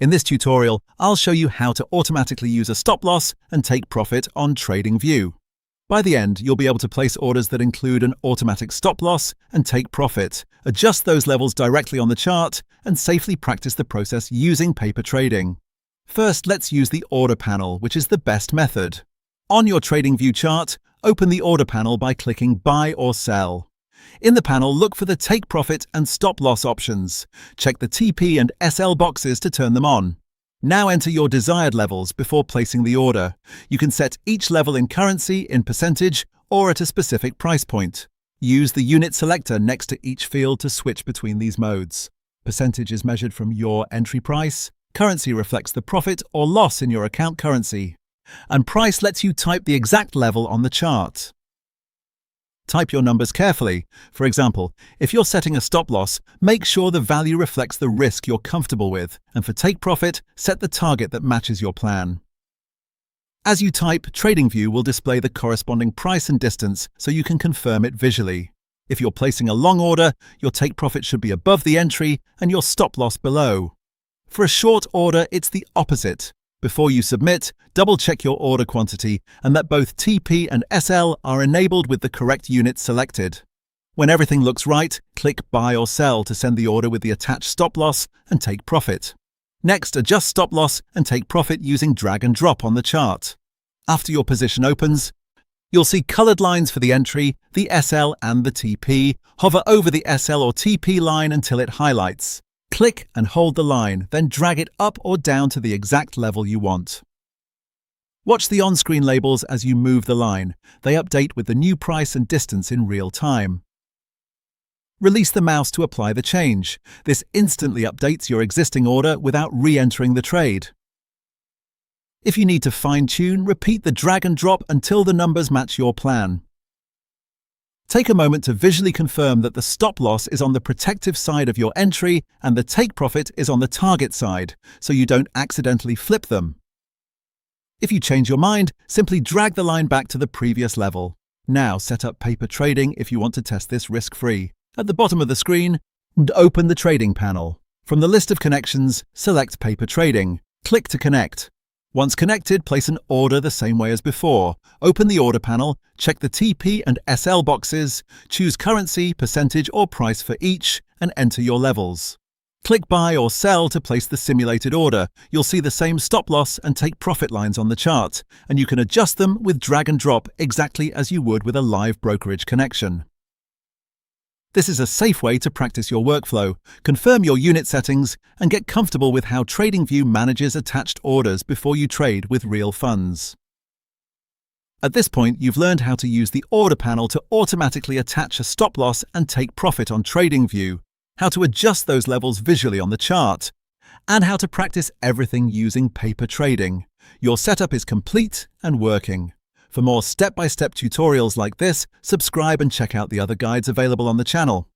In this tutorial, I'll show you how to automatically use a stop loss and take profit on TradingView. By the end, you'll be able to place orders that include an automatic stop loss and take profit, adjust those levels directly on the chart, and safely practice the process using paper trading. First, let's use the order panel, which is the best method. On your TradingView chart, open the order panel by clicking Buy or Sell. In the panel, look for the Take Profit and Stop Loss options. Check the TP and SL boxes to turn them on. Now enter your desired levels before placing the order. You can set each level in currency, in percentage, or at a specific price point. Use the unit selector next to each field to switch between these modes. Percentage is measured from your entry price. Currency reflects the profit or loss in your account currency. And price lets you type the exact level on the chart. Type your numbers carefully. For example, if you're setting a stop loss, make sure the value reflects the risk you're comfortable with, and for take profit, set the target that matches your plan. As you type, TradingView will display the corresponding price and distance so you can confirm it visually. If you're placing a long order, your take profit should be above the entry and your stop loss below. For a short order, it's the opposite. Before you submit, double-check your order quantity and that both TP and SL are enabled with the correct unit selected. When everything looks right, click Buy or Sell to send the order with the attached stop loss and take profit. Next, adjust stop loss and take profit using drag and drop on the chart. After your position opens, you'll see colored lines for the entry, the SL and the TP. Hover over the SL or TP line until it highlights. Click and hold the line, then drag it up or down to the exact level you want. Watch the on-screen labels as you move the line. They update with the new price and distance in real time. Release the mouse to apply the change. This instantly updates your existing order without re-entering the trade. If you need to fine-tune, repeat the drag and drop until the numbers match your plan. Take a moment to visually confirm that the stop loss is on the protective side of your entry and the take profit is on the target side, so you don't accidentally flip them. If you change your mind, simply drag the line back to the previous level. Now set up paper trading if you want to test this risk-free. At the bottom of the screen, open the trading panel. From the list of connections, select paper trading. Click to connect. Once connected, place an order the same way as before. Open the order panel, check the TP and SL boxes, choose currency, percentage or price for each, and enter your levels. Click Buy or Sell to place the simulated order. You'll see the same stop loss and take profit lines on the chart, and you can adjust them with drag and drop exactly as you would with a live brokerage connection. This is a safe way to practice your workflow, confirm your unit settings, and get comfortable with how TradingView manages attached orders before you trade with real funds. At this point, you've learned how to use the order panel to automatically attach a stop loss and take profit on TradingView, how to adjust those levels visually on the chart, and how to practice everything using paper trading. Your setup is complete and working. For more step-by-step tutorials like this, subscribe and check out the other guides available on the channel.